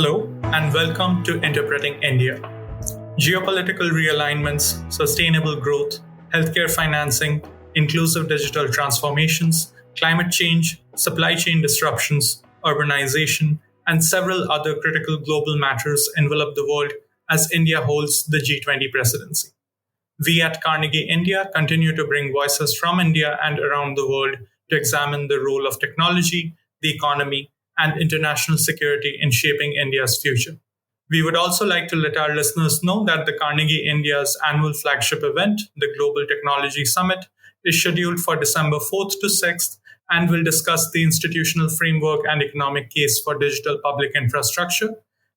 Hello, and welcome to Interpreting India. Geopolitical realignments, sustainable growth, healthcare financing, inclusive digital transformations, climate change, supply chain disruptions, urbanization, and several other critical global matters envelop the world as India holds the G20 presidency. We at Carnegie India continue to bring voices from India and around the world to examine the role of technology, the economy, and international security in shaping India's future. We would also like to let our listeners know that the Carnegie India's annual flagship event, the Global Technology Summit, is scheduled for December 4th to 6th and will discuss the institutional framework and economic case for digital public infrastructure,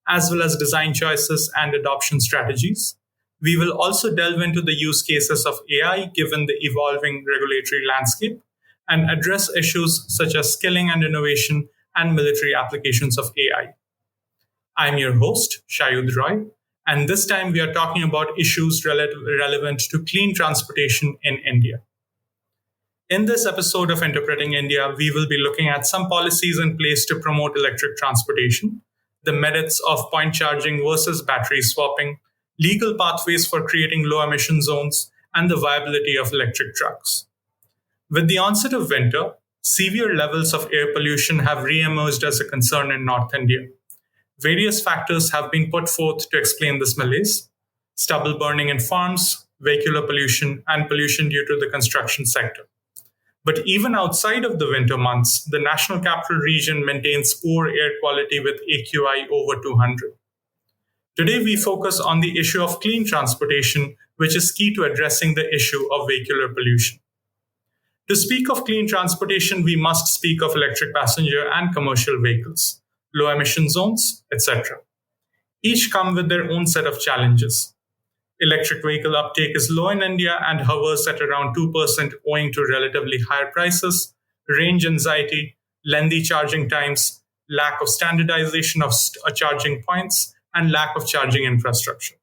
as well as design choices and adoption strategies. We will also delve into the use cases of AI given the evolving regulatory landscape and address issues such as skilling and innovation and military applications of AI. I'm your host, Shayud Roy, and this time we are talking about issues relevant to clean transportation in India. In this episode of Interpreting India, we will be looking at some policies in place to promote electric transportation, the merits of point charging versus battery swapping, legal pathways for creating low emission zones, and the viability of electric trucks. With the onset of winter, severe levels of air pollution have re-emerged as a concern in North India. Various factors have been put forth to explain this malaise: stubble burning in farms, vehicular pollution, and pollution due to the construction sector. But even outside of the winter months, the National Capital Region maintains poor air quality with AQI over 200. Today, we focus on the issue of clean transportation, which is key to addressing the issue of vehicular pollution. To speak of clean transportation, we must speak of electric passenger and commercial vehicles, low emission zones, etc. Each come with their own set of challenges. Electric vehicle uptake is low in India and hovers at around 2% owing to relatively higher prices, range anxiety, lengthy charging times, lack of standardization of charging points, and lack of charging infrastructure.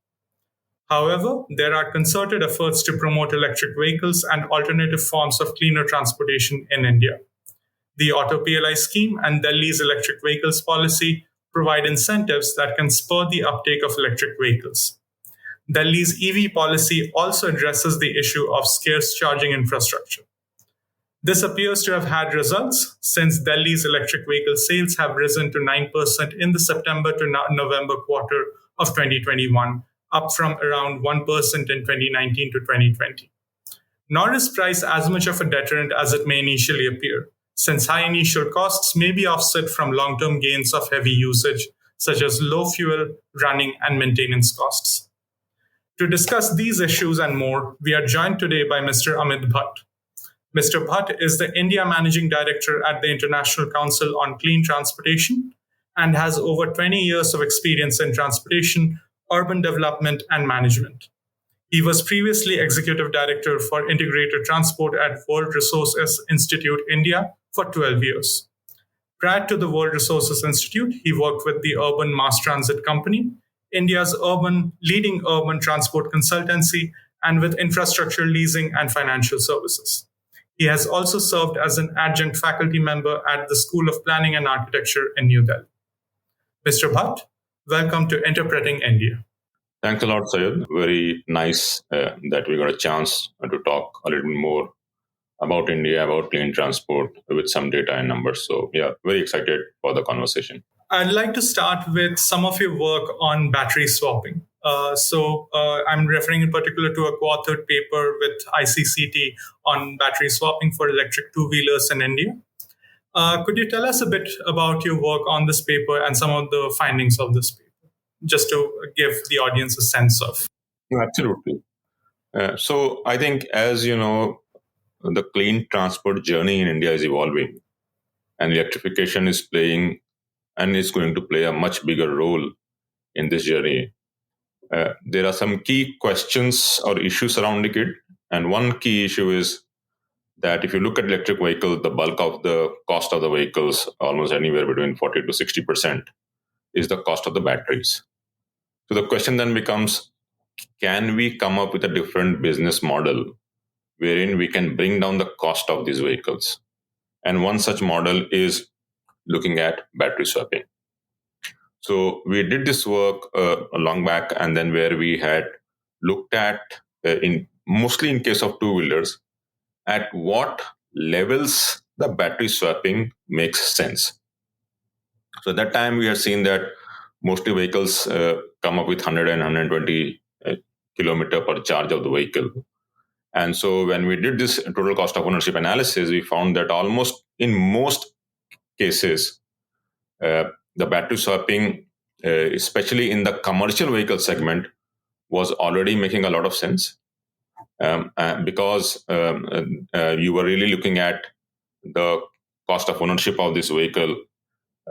However, there are concerted efforts to promote electric vehicles and alternative forms of cleaner transportation in India. The Auto PLI scheme and Delhi's electric vehicles policy provide incentives that can spur the uptake of electric vehicles. Delhi's EV policy also addresses the issue of scarce charging infrastructure. This appears to have had results since Delhi's electric vehicle sales have risen to 9% in the September to November quarter of 2021, up from around 1% in 2019 to 2020. Nor is price as much of a deterrent as it may initially appear, since high initial costs may be offset from long-term gains of heavy usage, such as low fuel, running, and maintenance costs. To discuss these issues and more, we are joined today by Mr. Amit Bhatt. Mr. Bhatt is the India Managing Director at the International Council on Clean Transportation and has over 20 years of experience in transportation, urban development, and management. He was previously Executive Director for Integrated Transport at World Resources Institute India for 12 years. Prior to the World Resources Institute, he worked with the Urban Mass Transit Company, India's leading urban transport consultancy, and with infrastructure leasing and financial services. He has also served as an adjunct faculty member at the School of Planning and Architecture in New Delhi. Mr. Bhatt, welcome to Interpreting India. Thanks a lot, Sayed. Very nice that we got a chance to talk a little bit more about India, about clean transport with some data and numbers. So, yeah, very excited for the conversation. I'd like to start with some of your work on battery swapping. I'm referring in particular to a co-authored paper with ICCT on battery swapping for electric two-wheelers in India. Could you tell us a bit about your work on this paper and some of the findings of this paper, just to give the audience a sense of? Absolutely. So I think, as you know, the clean transport journey in India is evolving, and electrification is playing and is going to play a much bigger role in this journey. There are some key questions or issues surrounding it. And one key issue is that if you look at electric vehicles, the bulk of the cost of the vehicles, almost anywhere between 40 to 60%, is the cost of the batteries. So the question then becomes, can we come up with a different business model wherein we can bring down the cost of these vehicles? And one such model is looking at battery swapping. So we did this work a long back, and then where we had looked at in mostly in case of two wheelers at what levels the battery swapping makes sense. So at that time we had seen that mostly vehicles come up with 100 and 120 kilometer per charge of the vehicle. And so when we did this total cost of ownership analysis, we found that almost in most cases, the battery swapping, especially in the commercial vehicle segment, was already making a lot of sense because you were really looking at the cost of ownership of this vehicle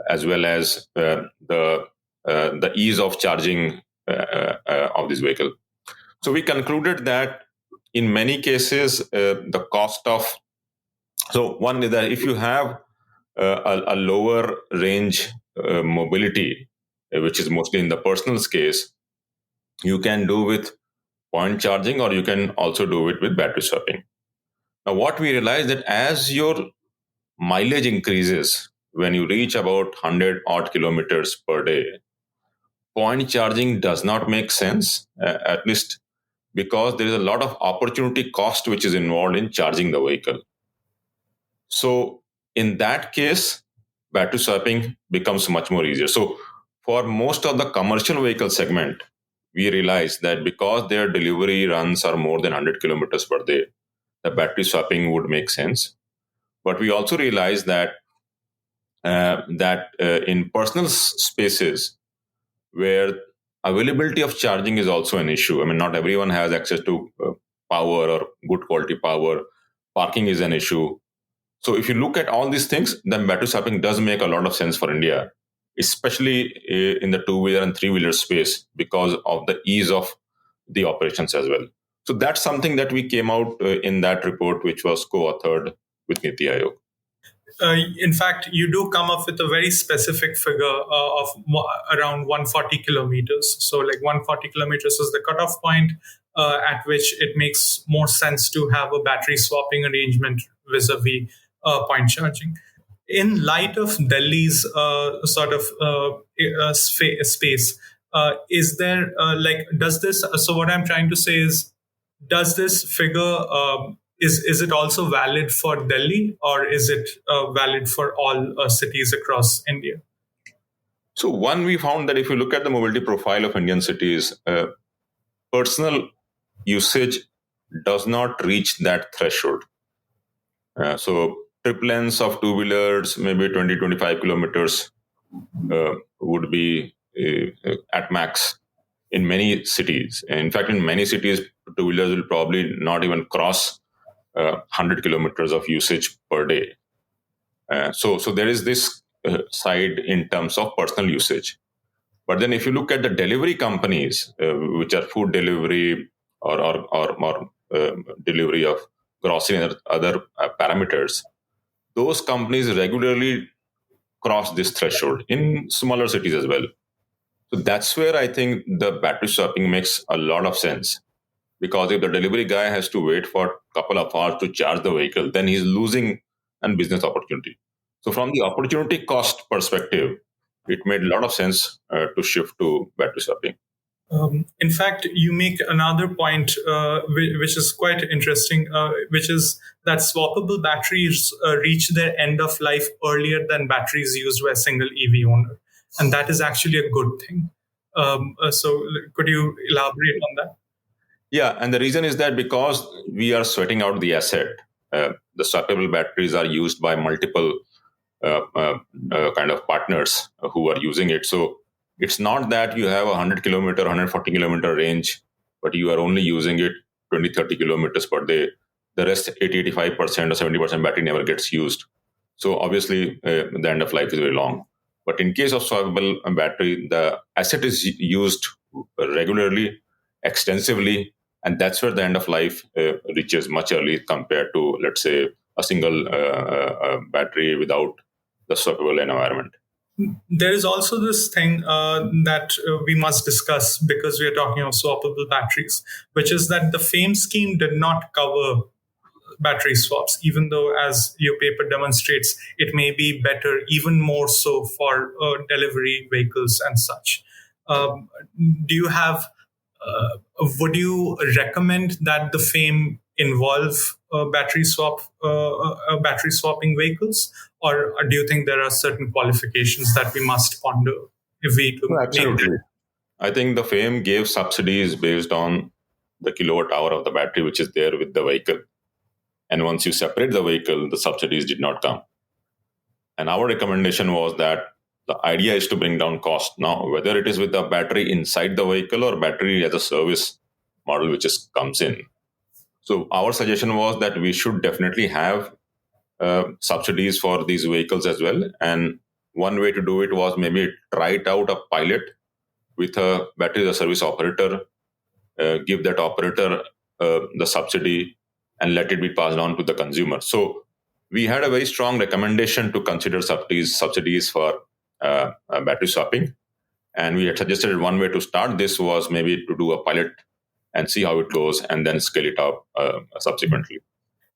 as well as the ease of charging of this vehicle. So we concluded that in many cases, the cost of one is that if you have a lower range mobility, which is mostly in the personal case, you can do with point charging, or you can also do it with battery swapping. Now, what we realized that as your mileage increases, when you reach about 100 odd kilometers per day, point charging does not make sense, at least because there is a lot of opportunity cost which is involved in charging the vehicle. So in that case, battery swapping becomes much more easier. So for most of the commercial vehicle segment, we realized that because their delivery runs are more than 100 kilometers per day, the battery swapping would make sense. But we also realized that in personal spaces where availability of charging is also an issue. I mean, not everyone has access to power or good quality power. Parking is an issue. So if you look at all these things, then battery swapping does make a lot of sense for India, especially in the two-wheeler and three-wheeler space because of the ease of the operations as well. So that's something that we came out in that report, which was co-authored with Niti Aayog. In fact, you do come up with a very specific figure of around 140 kilometers. So, like 140 kilometers is the cutoff point at which it makes more sense to have a battery swapping arrangement vis-a-vis point charging. In light of Delhi's sort of space, is there does this? So, what I'm trying to say is, does this figure is it also valid for Delhi, or is it valid for all cities across India? So one, we found that if you look at the mobility profile of Indian cities, personal usage does not reach that threshold. So trip lengths of two-wheelers, maybe 20, 25 kilometers would be at max in many cities. In fact, in many cities, two-wheelers will probably not even cross 100 kilometers of usage per day. So there is this side in terms of personal usage. But then if you look at the delivery companies, which are food delivery or delivery of grocery and other parameters, those companies regularly cross this threshold in smaller cities as well. So that's where I think the battery swapping makes a lot of sense. Because if the delivery guy has to wait for a couple of hours to charge the vehicle, then he's losing a business opportunity. So from the opportunity cost perspective, it made a lot of sense to shift to battery swapping. In fact, you make another point which is quite interesting, which is that swappable batteries reach their end of life earlier than batteries used by a single EV owner. And that is actually a good thing. So, could you elaborate on that? Yeah, and the reason is that because we are sweating out the asset, the swappable batteries are used by multiple kind of partners who are using it. So it's not that you have a 100 kilometer, 140 kilometer range, but you are only using it 20, 30 kilometers per day. The rest, 80, 85% or 70% battery never gets used. So obviously, the end of life is very long. But in case of swappable battery, the asset is used regularly, extensively, and that's where the end of life reaches much early compared to, let's say, a single battery without the swappable environment. There is also this thing that we must discuss because we are talking of swappable batteries, which is that the FAME scheme did not cover battery swaps, even though, as your paper demonstrates, it may be better, even more so for delivery vehicles and such. Um, do you have would you recommend that the FAME involve battery swapping vehicles, or do you think there are certain qualifications that we must ponder if we to No, make them? absolutely. I think the FAME gave subsidies based on the kilowatt hour of the battery which is there with the vehicle. And once you separate the vehicle, the subsidies did not come. And our recommendation was that the idea is to bring down cost. Now, whether it is with the battery inside the vehicle or battery as a service model which is comes in. So our suggestion was that we should definitely have subsidies for these vehicles as well. And one way to do it was maybe try it out a pilot with a battery as a service operator, give that operator the subsidy and let it be passed on to the consumer. So we had a very strong recommendation to consider subsidies for battery swapping. And we had suggested one way to start this was maybe to do a pilot and see how it goes and then scale it up subsequently.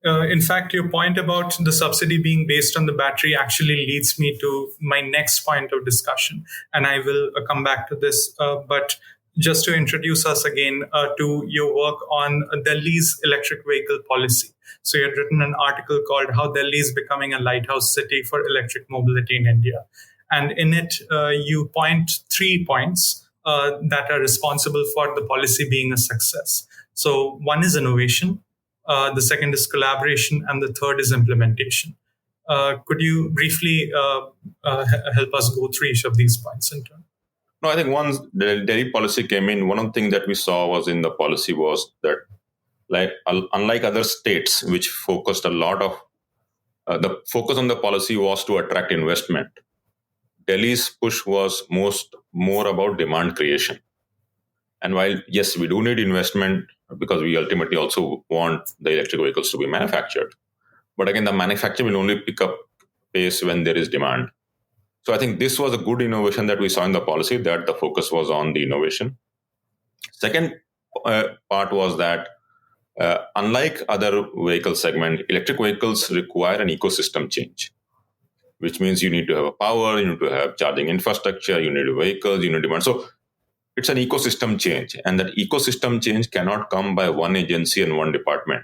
In fact, your point about the subsidy being based on the battery actually leads me to my next point of discussion, and I will come back to this. But just to introduce us again to your work on Delhi's electric vehicle policy. So you had written an article called "How Delhi is Becoming a Lighthouse City for Electric Mobility in India," and in it you point 3 points that are responsible for the policy being a success. So one is innovation, the second is collaboration, and the third is implementation. Could you briefly help us go through each of these points in turn? No, I think once the Delhi policy came in, one of the things that we saw was in the policy was that, like unlike other states, which focused a lot of the focus on the policy was to attract investment. Delhi's push was more about demand creation. And while yes, we do need investment because we ultimately also want the electric vehicles to be manufactured, but again, the manufacture will only pick up pace when there is demand. So I think this was a good innovation that we saw in the policy, that the focus was on the innovation. Second part was that unlike other vehicle segment, electric vehicles require an ecosystem change, which means you need to have a power, you need to have charging infrastructure, you need vehicles, you need demand. So it's an ecosystem change, and that ecosystem change cannot come by one agency and one department.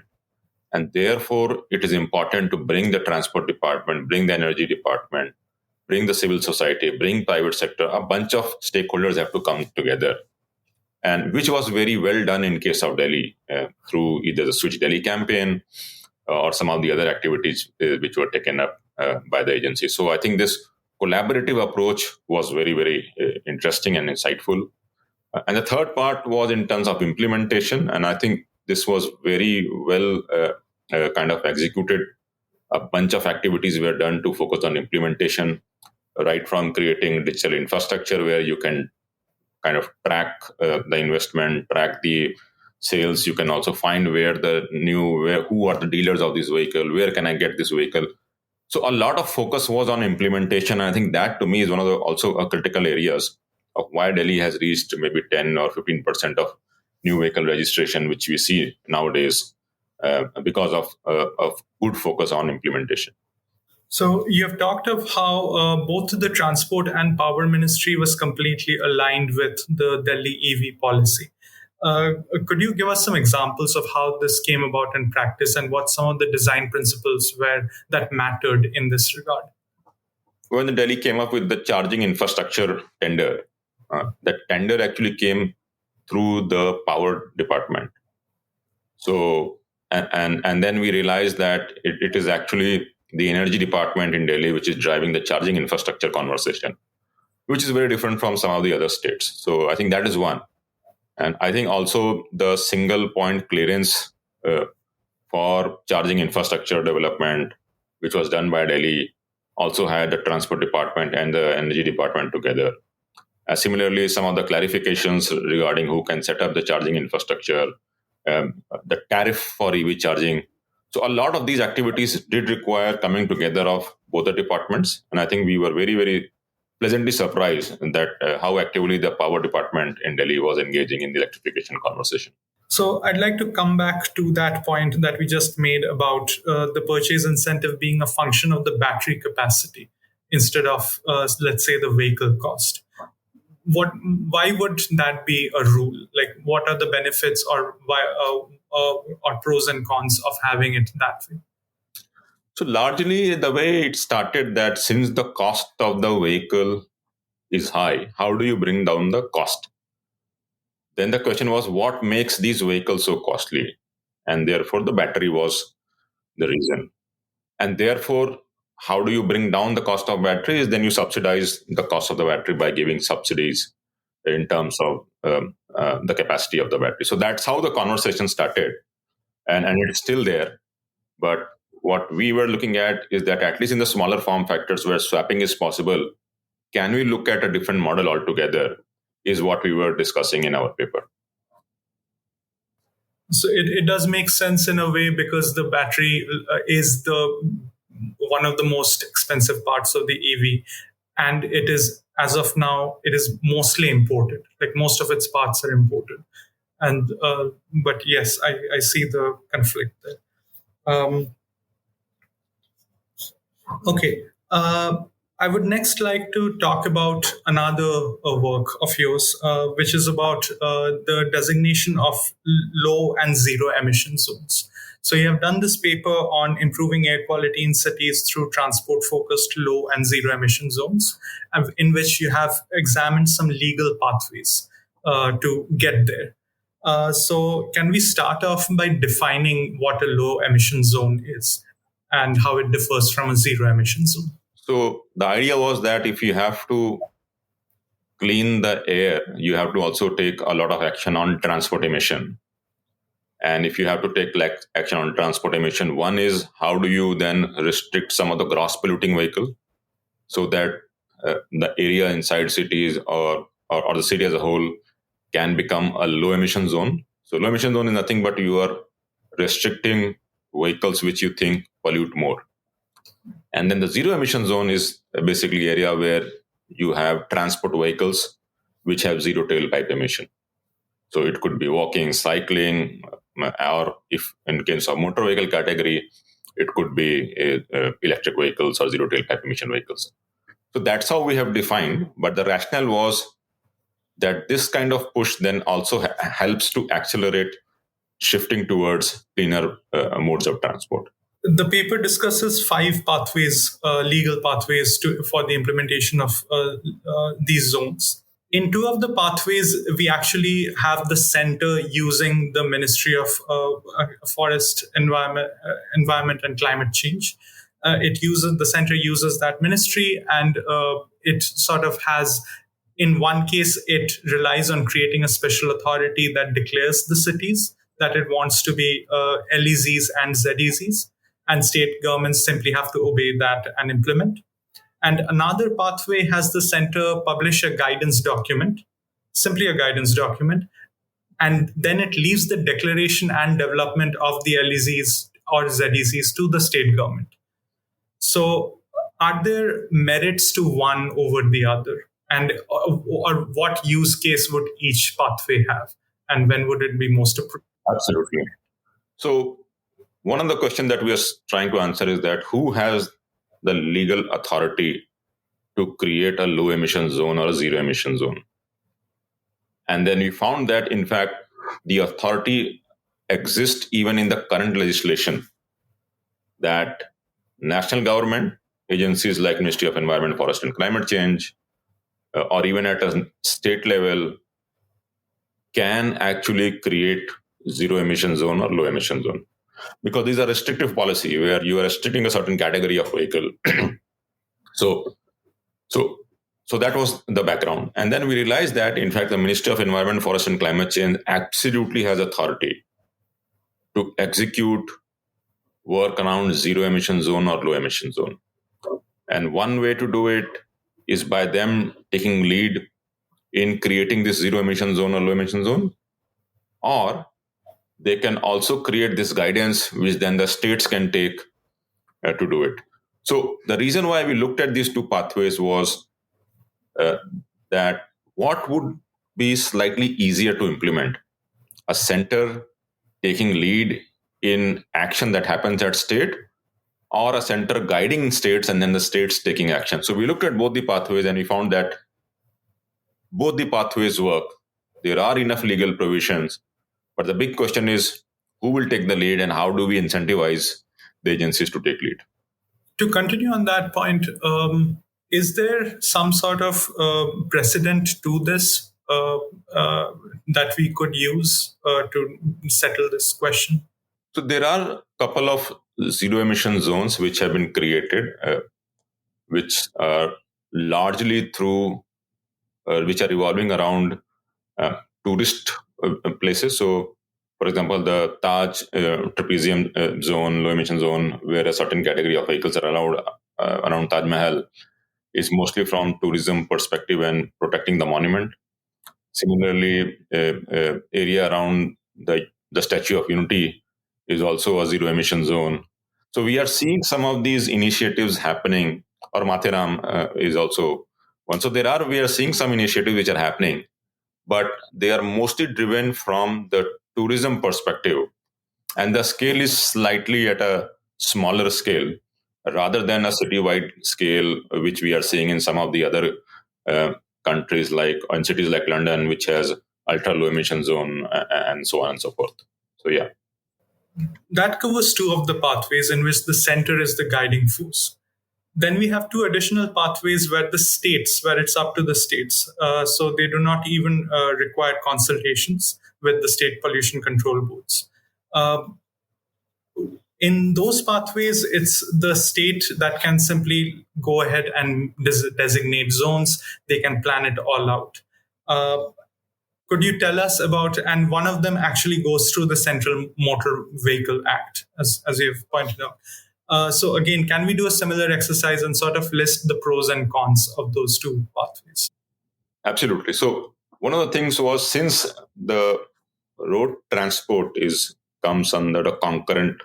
And therefore, it is important to bring the transport department, bring the energy department, bring the civil society, bring private sector. A bunch of stakeholders have to come together, and which was very well done in case of Delhi through either the Switch Delhi campaign or some of the other activities which were taken up by the agency. So I think this collaborative approach was very, very interesting and insightful. And the third part was in terms of implementation, and I think this was very well kind of executed. A bunch of activities were done to focus on implementation, right from creating digital infrastructure where you can kind of track the investment, track the sales. You can also find who are the dealers of this vehicle, where can I get this vehicle. So a lot of focus was on implementation. And I think that to me is one of the also critical areas of why Delhi has reached maybe 10 or 15% of new vehicle registration, which we see nowadays because of good focus on implementation. So you have talked of how both the transport and power ministry was completely aligned with the Delhi EV policy. Could you give us some examples of how this came about in practice and what some of the design principles were that mattered in this regard? When the Delhi came up with the charging infrastructure tender, that tender actually came through the power department. So, and then we realized that it is actually the energy department in Delhi which is driving the charging infrastructure conversation, which is very different from some of the other states. So I think that is one. And I think also the single point clearance for charging infrastructure development, which was done by Delhi, also had the transport department and the energy department together. Similarly, some of the clarifications regarding who can set up the charging infrastructure, the tariff for EV charging. So a lot of these activities did require coming together of both the departments. And I think we were very, very pleasantly surprised that how actively the power department in Delhi was engaging in the electrification conversation. So I'd like to come back to that point that we just made about the purchase incentive being a function of the battery capacity instead of, let's say, the vehicle cost. What? Why would that be a rule? Like, what are the benefits or pros and cons of having it that way? So largely the way it started, that since the cost of the vehicle is high, how do you bring down the cost? Then the question was, what makes these vehicles so costly? And therefore the battery was the reason. And therefore, how do you bring down the cost of batteries? Then you subsidize the cost of the battery by giving subsidies in terms of the capacity of the battery. So that's how the conversation started, and it's still there. But what we were looking at is that at least in the smaller form factors where swapping is possible, can we look at a different model altogether? Is what we were discussing in our paper. So it does make sense in a way because the battery is the one of the most expensive parts of the EV, and it is, as of now, it is mostly imported. Like most of its parts are imported, and but yes, I see the conflict there. Okay. I would next like to talk about another work of yours, which is about the designation of low and zero emission zones. So, you have done this paper on improving air quality in cities through transport focused low and zero emission zones, in which you have examined some legal pathways to get there. So, can we start off by defining what a low emission zone is and how it differs from a zero emission zone? So the idea was that if you have to clean the air, you have to also take a lot of action on transport emission. And if you have to take like action on transport emission, one is how do you then restrict some of the gross polluting vehicle so that the area inside cities or the city as a whole can become a low emission zone. So low emission zone is nothing but you are restricting vehicles which you think pollute more. And then the zero emission zone is basically area where you have transport vehicles which have zero tailpipe emission. So it could be walking, cycling, or if in case of motor vehicle category, it could be electric vehicles or zero tailpipe emission vehicles. So that's how we have defined. But the rationale was that this kind of push then also helps to accelerate shifting towards cleaner modes of transport. The paper discusses five pathways, legal pathways for the implementation of these zones. In two of the pathways, we actually have the center using the Ministry of Forest, Environment and Climate Change. The center uses that ministry, and it sort of has. In one case, it relies on creating a special authority that declares the cities that it wants to be LEZs and ZEZs, and state governments simply have to obey that and implement. And another pathway has the center publish a guidance document, simply a guidance document, and then it leaves the declaration and development of the LEZs or ZEZs to the state government. So, are there merits to one over the other? And or what use case would each pathway have? And when would it be most appropriate? Absolutely. So one of the questions that we are trying to answer is that who has the legal authority to create a low emission zone or a zero emission zone? And then we found that, in fact, the authority exists even in the current legislation, that national government agencies like Ministry of Environment, Forest and Climate Change, or even at a state level, can actually create zero emission zone or low emission zone, because these are restrictive policy where you are restricting a certain category of vehicle. so so so that was the background, and then we realized that in fact the Ministry of Environment, Forest and Climate Change absolutely has authority to execute work around zero emission zone or low emission zone. And one way to do it is by them taking lead in creating this zero emission zone or low emission zone, or they can also create this guidance which then the states can take to do it. So the reason why we looked at these two pathways was that what would be slightly easier to implement. a center taking lead in action that happens at state, or a center guiding states and then the states taking action. So we looked at both the pathways and we found that both the pathways work. There are enough legal provisions, but the big question is who will take the lead and how do we incentivize the agencies to take lead? To continue on that point, is there some sort of precedent to this that we could use to settle this question? So there are a couple of zero emission zones which have been created, which are largely through, which are revolving around tourist places. So, for example, the Taj trapezium zone, low emission zone, where a certain category of vehicles are allowed around Taj Mahal, is mostly from tourism perspective and protecting the monument. Similarly, area around the Statue of Unity is also a zero emission zone. So we are seeing some of these initiatives happening, or Mathiram is also one. So we are seeing some initiatives which are happening, but they are mostly driven from the tourism perspective, and the scale is slightly at a smaller scale rather than a citywide scale, which we are seeing in some of the other uh, countries, like in cities like London, which has ultra low emission zone and so on and so forth. So yeah. That covers two of the pathways in which the center is the guiding force. Then we have two additional pathways where it's up to the states. So they do not even require consultations with the state pollution control boards. Uh, in those pathways, it's the state that can simply go ahead and designate zones. They can plan it all out. Uh, could you tell us about, and one of them actually goes through the Central Motor Vehicle Act, as you've pointed out. So again, can we do a similar exercise and sort of list the pros and cons of those two pathways? Absolutely. So one of the things was, since the road transport is comes under a concurrent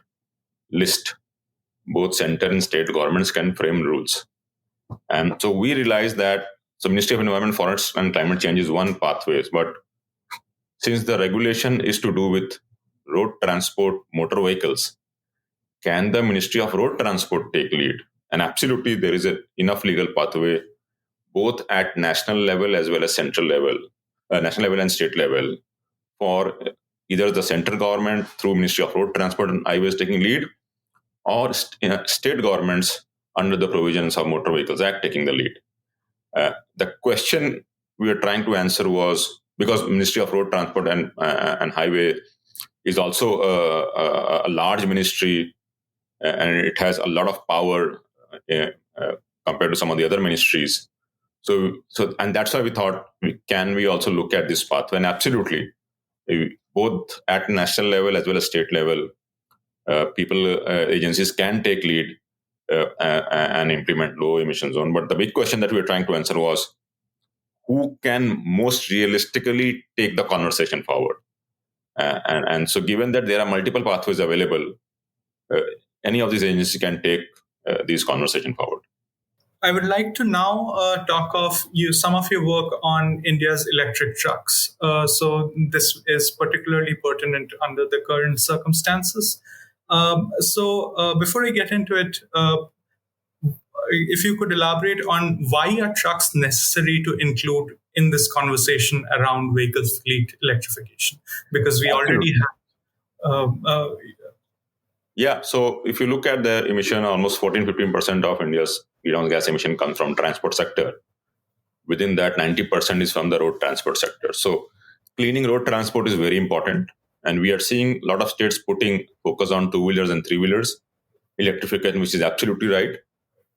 list, both center and state governments can frame rules. And so we realized that the Ministry of Environment, Forest and Climate Change is one pathway, but since the regulation is to do with road transport motor vehicles, can the Ministry of Road Transport take lead? And absolutely, there is enough legal pathway both at national level as well as central level, national level and state level, for either the central government through Ministry of Road Transport and Highways taking lead, or state governments under the provisions of Motor Vehicles Act taking the lead. The question we were trying to answer was, because Ministry of Road Transport and Highway is also a large ministry, and it has a lot of power compared to some of the other ministries. So, and that's why we thought, can we also look at this pathway? And absolutely, both at national level as well as state level, agencies can take lead and implement low emission zone. But the big question that we were trying to answer was, who can most realistically take the conversation forward? And so, given that there are multiple pathways available, any of these agencies can take these conversation forward. I would like to now talk of some of your work on India's electric trucks. So this is particularly pertinent under the current circumstances. So before I get into it, if you could elaborate on why are trucks necessary to include in this conversation around vehicle fleet electrification? Because we already have. Yeah, so if you look at the emission, almost 14-15% of India's greenhouse gas emission comes from transport sector. Within that, 90% is from the road transport sector. So cleaning road transport is very important. And we are seeing a lot of states putting focus on two-wheelers and three-wheelers, electrification, which is absolutely right.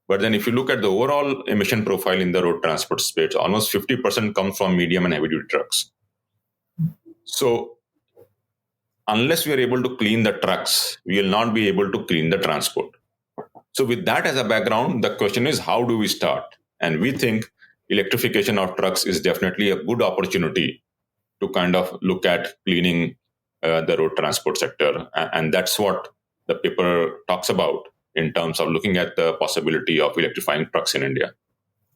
But then if you look at the overall emission profile in the road transport space, almost 50% comes from medium and heavy-duty trucks. So unless we are able to clean the trucks, we will not be able to clean the transport. So with that as a background, the question is, how do we start? And we think electrification of trucks is definitely a good opportunity to kind of look at cleaning the road transport sector. And that's what the paper talks about in terms of looking at the possibility of electrifying trucks in India.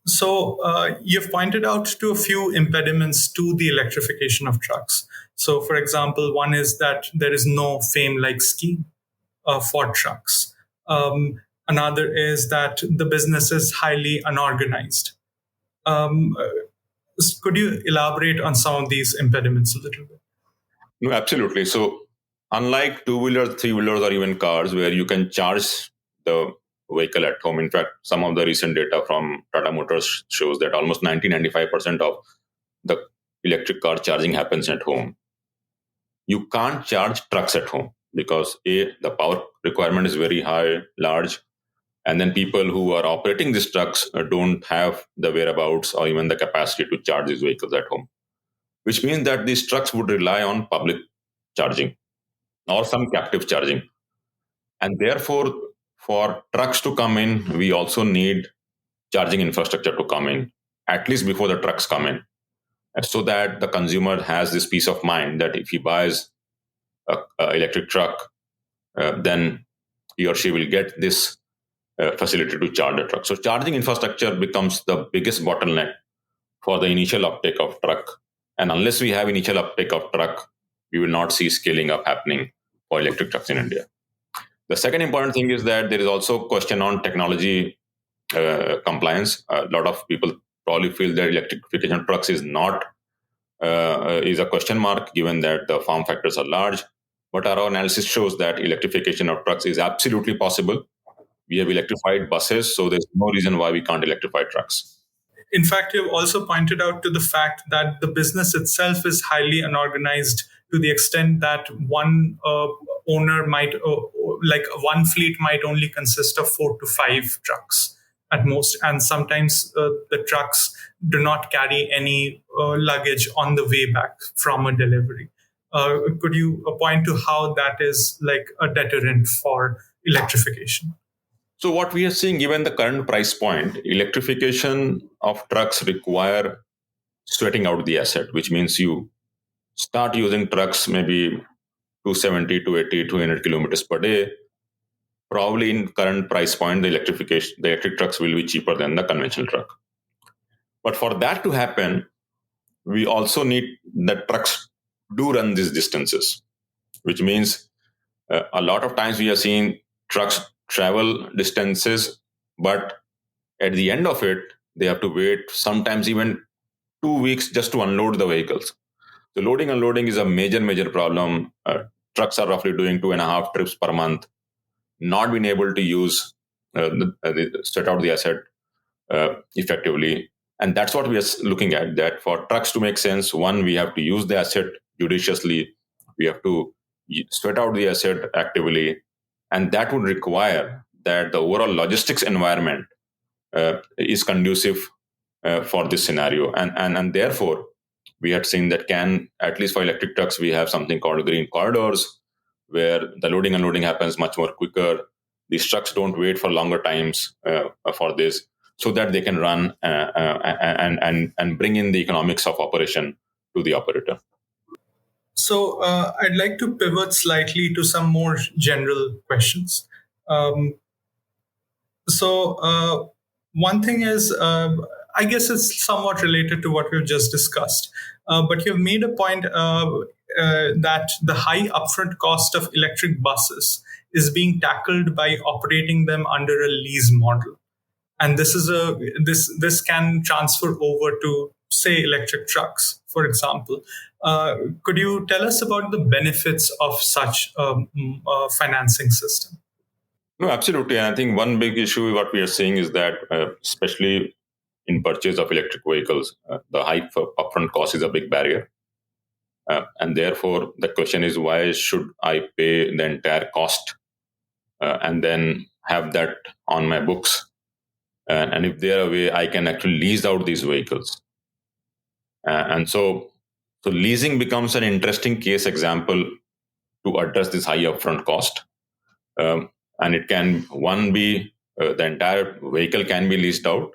So you've pointed out to a few impediments to the electrification of trucks. So, for example, one is that there is no FAME-like scheme for trucks. Another is that the business is highly unorganized. Um, uh, could you elaborate on some of these impediments a little bit? No, absolutely. So, unlike two wheelers, three wheelers, or even cars, where you can charge the vehicle at home, in fact, some of the recent data from Tata Motors shows that almost 95% of the electric car charging happens at home. You can't charge trucks at home because the power requirement is very high, large, and then people who are operating these trucks don't have the whereabouts or even the capacity to charge these vehicles at home, which means that these trucks would rely on public charging or some captive charging. And therefore, for trucks to come in, we also need charging infrastructure to come in, at least before the trucks come in, so that the consumer has this peace of mind that if he buys a electric truck, then he or she will get this facility to charge the truck. So charging infrastructure becomes the biggest bottleneck for the initial uptake of truck. And unless we have initial uptake of truck, we will not see scaling up happening for electric trucks in India. The second important thing is that there is also a question on technology compliance. A lot of people probably feel that electrification of trucks is not is a question mark, given that the form factors are large. But our analysis shows that electrification of trucks is absolutely possible. We have electrified buses, so there's no reason why we can't electrify trucks. In fact, you've also pointed out to the fact that the business itself is highly unorganized to the extent that one owner might, like one fleet might only consist of 4 to 5 trucks at most. And sometimes the trucks do not carry any luggage on the way back from a delivery. Could you point to how that is like a deterrent for electrification? So what we are seeing, given the current price point, electrification of trucks require sweating out the asset, which means you start using trucks maybe 270, 280, 200 kilometers per day. Probably in current price point, the electric trucks will be cheaper than the conventional truck. But for that to happen, we also need that trucks do run these distances, which means a lot of times we are seeing trucks travel distances, but at the end of it, they have to wait sometimes even 2 weeks just to unload the vehicles. So loading and unloading is a major problem. Trucks are roughly doing 2.5 trips per month, not being able to use set out the asset effectively. And that's what we are looking at, that for trucks to make sense, one, we have to use the asset judiciously. We have to sweat out the asset actively. And that would require that the overall logistics environment is conducive for this scenario. And therefore, we had seen that can, at least for electric trucks, we have something called green corridors, where the loading and unloading happens much more quicker. These trucks don't wait for longer times for this, so that they can run and bring in the economics of operation to the operator. So I'd like to pivot slightly to some more general questions. Um, so one thing is, I guess it's somewhat related to what we've just discussed, but you've made a point that the high upfront cost of electric buses is being tackled by operating them under a lease model, and this can transfer over to, say, electric trucks, for example. Could you tell us about the benefits of such financing system? No, absolutely. And I think one big issue what we are seeing is that, especially in purchase of electric vehicles, the high upfront cost is a big barrier. And therefore, the question is, why should I pay the entire cost and then have that on my books? And if there a way I can actually lease out these vehicles. And so leasing becomes an interesting case example to address this high upfront cost. Um, and it can, one, be the entire vehicle can be leased out,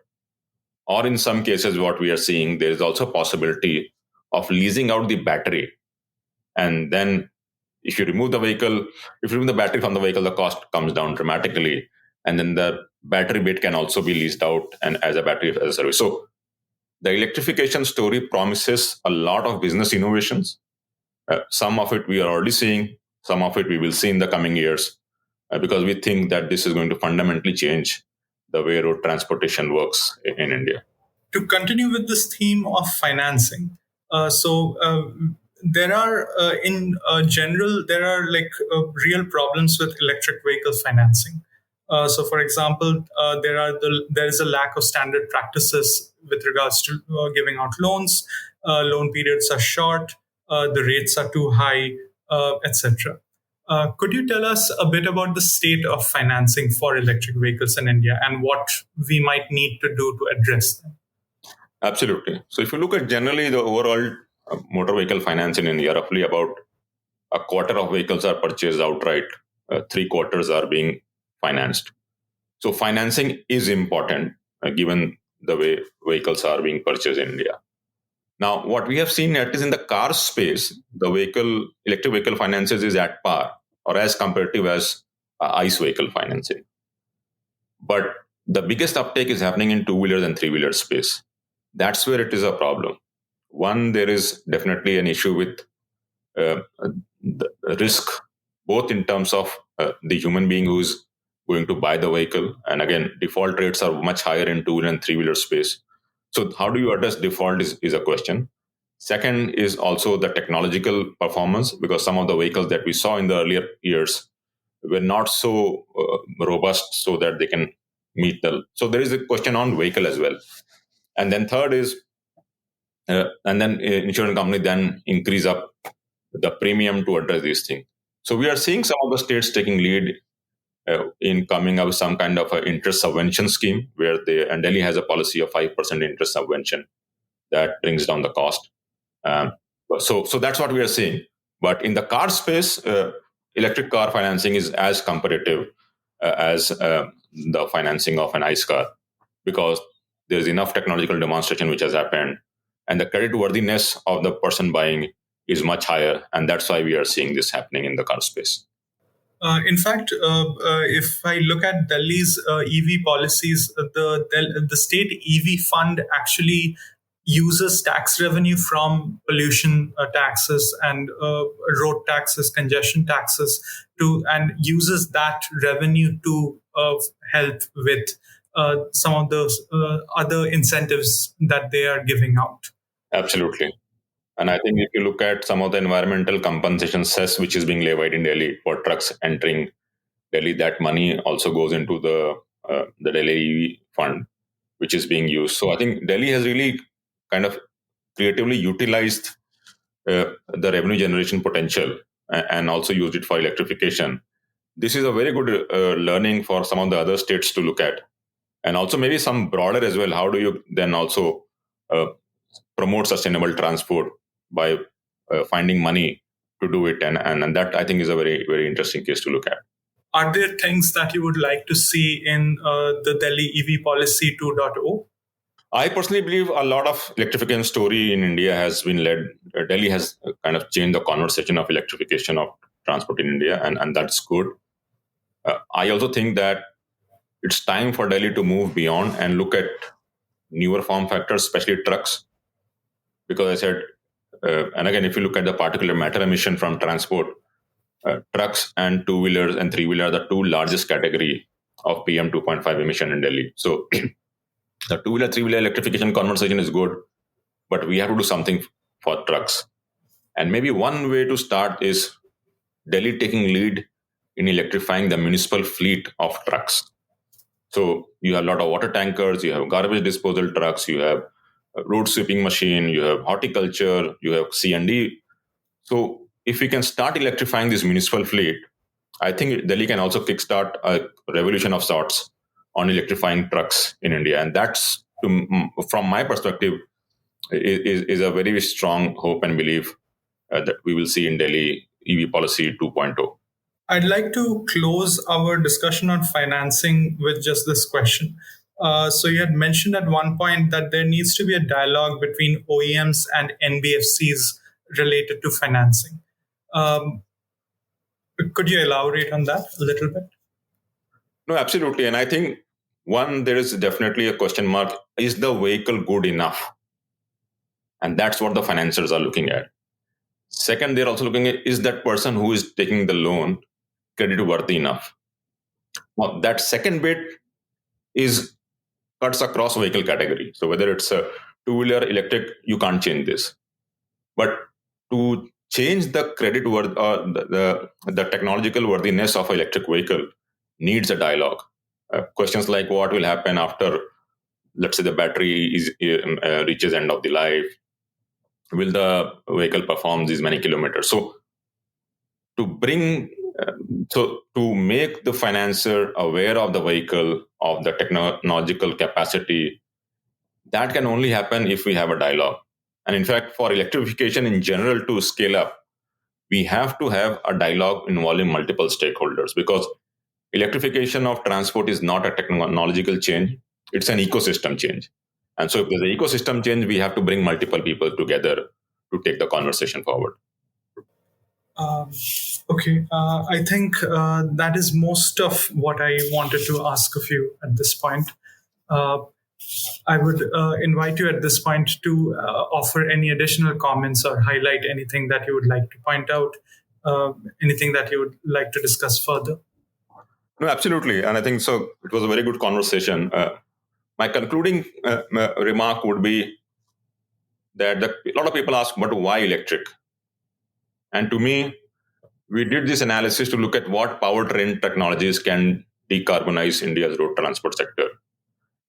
or in some cases, what we are seeing, there is also possibility of leasing out the battery. And then if you remove the battery from the vehicle, the cost comes down dramatically. And then the battery bit can also be leased out and as a battery as a service. So the electrification story promises a lot of business innovations. Some of it we are already seeing, some of it we will see in the coming years, because we think that this is going to fundamentally change the way road transportation works in India. To continue with this theme of financing, there are in general there are real problems with electric vehicle financing. For example, there is a lack of standard practices with regards to giving out loans. Loan periods are short, the rates are too high, etc. Could you tell us a bit about the state of financing for electric vehicles in India and what we might need to do to address them? Absolutely. So if you look at generally the overall motor vehicle finance in India, roughly about a quarter of vehicles are purchased outright, three quarters are being financed. So financing is important given the way vehicles are being purchased in India. Now, what we have seen at is in the car space, the electric vehicle finances is at par or as competitive as ICE vehicle financing. But the biggest uptake is happening in two-wheelers and three-wheeler space. That's where it is a problem. One, there is definitely an issue with the risk, both in terms of the human being who's going to buy the vehicle. And again, default rates are much higher in two-wheeler and three-wheeler space. So how do you address default is a question. Second is also the technological performance, because some of the vehicles that we saw in the earlier years were not so robust so that they can meet the. So there is a question on vehicle as well. And then third is, and then insurance company then increase up the premium to address these things. So we are seeing some of the states taking lead in coming up with some kind of an interest subvention scheme where and Delhi has a policy of 5% interest subvention that brings down the cost. So that's what we are seeing. But in the car space, electric car financing is as competitive as the financing of an ICE car, because there's enough technological demonstration which has happened, and the credit worthiness of the person buying is much higher, and that's why we are seeing this happening in the car space. In fact, if I look at Delhi's EV policies, the state EV fund actually uses tax revenue from pollution taxes and road taxes, congestion taxes, and uses that revenue to help with some of those other incentives that they are giving out. Absolutely. And I think if you look at some of the environmental compensation cess which is being levied in Delhi for trucks entering Delhi, that money also goes into the Delhi EV fund, which is being used. So I think Delhi has really kind of creatively utilized the revenue generation potential and also used it for electrification. This is a very good learning for some of the other states to look at, and also maybe some broader as well. How do you then also promote sustainable transport by finding money to do it? And that I think is a very, very interesting case to look at. Are there things that you would like to see in the Delhi EV policy 2.0? I personally believe a lot of electrification story in India has been led. Delhi has kind of changed the conversation of electrification of transport in India, and that's good. I also think that it's time for Delhi to move beyond and look at newer form factors, especially trucks. Because I said, and again, if you look at the particular matter emission from transport, trucks and two-wheelers and three-wheelers are the two largest category of PM 2.5 emission in Delhi. So the two-wheeler, three-wheeler electrification conversation is good, but we have to do something for trucks. And maybe one way to start is Delhi taking lead in electrifying the municipal fleet of trucks. So you have a lot of water tankers, you have garbage disposal trucks, you have a road sweeping machine, you have horticulture, you have C&D. So if we can start electrifying this municipal fleet, I think Delhi can also kickstart a revolution of sorts on electrifying trucks in India. And that's, from my perspective, is a very strong hope and belief that we will see in Delhi EV policy 2.0. I'd like to close our discussion on financing with just this question. So you had mentioned at one point that there needs to be a dialogue between OEMs and NBFCs related to financing. Could you elaborate on that a little bit? No, absolutely. And I think One, there is definitely a question mark. Is the vehicle good enough? And that's what the financiers are looking at. Second, they're also looking at, is that person who is taking the loan credit worthy enough? Now, that second bit is cuts across vehicle category. So whether it's a two-wheeler, electric, you can't change this. But to change the credit worth or the technological worthiness of an electric vehicle needs a dialogue. Questions like what will happen after, let's say, the battery reaches end of the life. Will the vehicle perform these many kilometers? So to make the financier aware of the vehicle, of the technological capacity, that can only happen if we have a dialogue. And in fact, for electrification in general to scale up, we have to have a dialogue involving multiple stakeholders, because electrification of transport is not a technological change, it's an ecosystem change. And so if there's an ecosystem change, we have to bring multiple people together to take the conversation forward. Okay, I think that is most of what I wanted to ask of you at this point. I would invite you at this point to offer any additional comments or highlight anything that you would like to point out, anything that you would like to discuss further. No, absolutely. And I think so. It was a very good conversation. My concluding remark would be that a lot of people ask, but why electric? And to me, we did this analysis to look at what powertrain technologies can decarbonize India's road transport sector.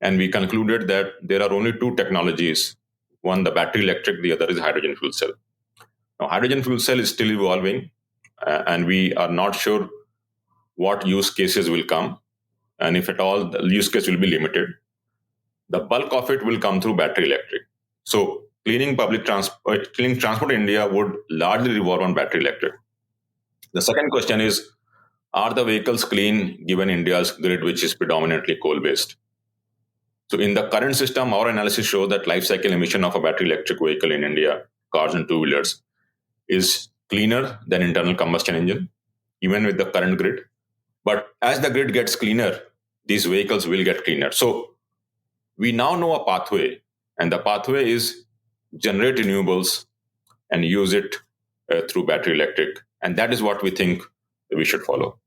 And we concluded that there are only two technologies. One, the battery electric, the other is hydrogen fuel cell. Now, hydrogen fuel cell is still evolving, and we are not sure what use cases will come. And if at all, the use case will be limited. The bulk of it will come through battery electric. So cleaning transport in India would largely revolve on battery electric. The second question is, are the vehicles clean given India's grid, which is predominantly coal-based? So in the current system, our analysis shows that life cycle emission of a battery electric vehicle in India, cars and two-wheelers, is cleaner than internal combustion engine, even with the current grid. But as the grid gets cleaner, these vehicles will get cleaner. So we now know a pathway, and the pathway is generate renewables and use it through battery electric. And that is what we think we should follow.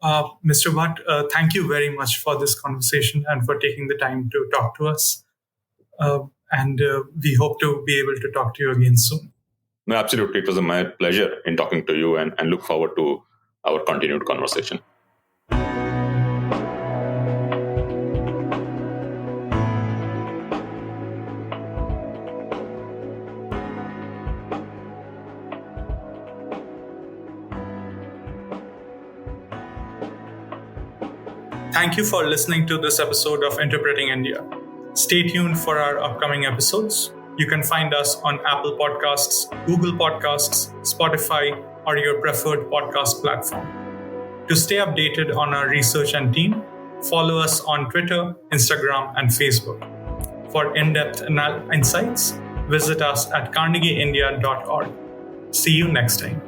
Mr. Bhatt, thank you very much for this conversation and for taking the time to talk to us. And we hope to be able to talk to you again soon. No, absolutely. It was my pleasure in talking to you, and look forward to our continued conversation. Thank you for listening to this episode of Interpreting India. Stay tuned for our upcoming episodes. You can find us on Apple Podcasts, Google Podcasts, Spotify, or your preferred podcast platform. To stay updated on our research and team, follow us on Twitter, Instagram, and Facebook. For in-depth insights, visit us at carnegieindia.org. See you next time.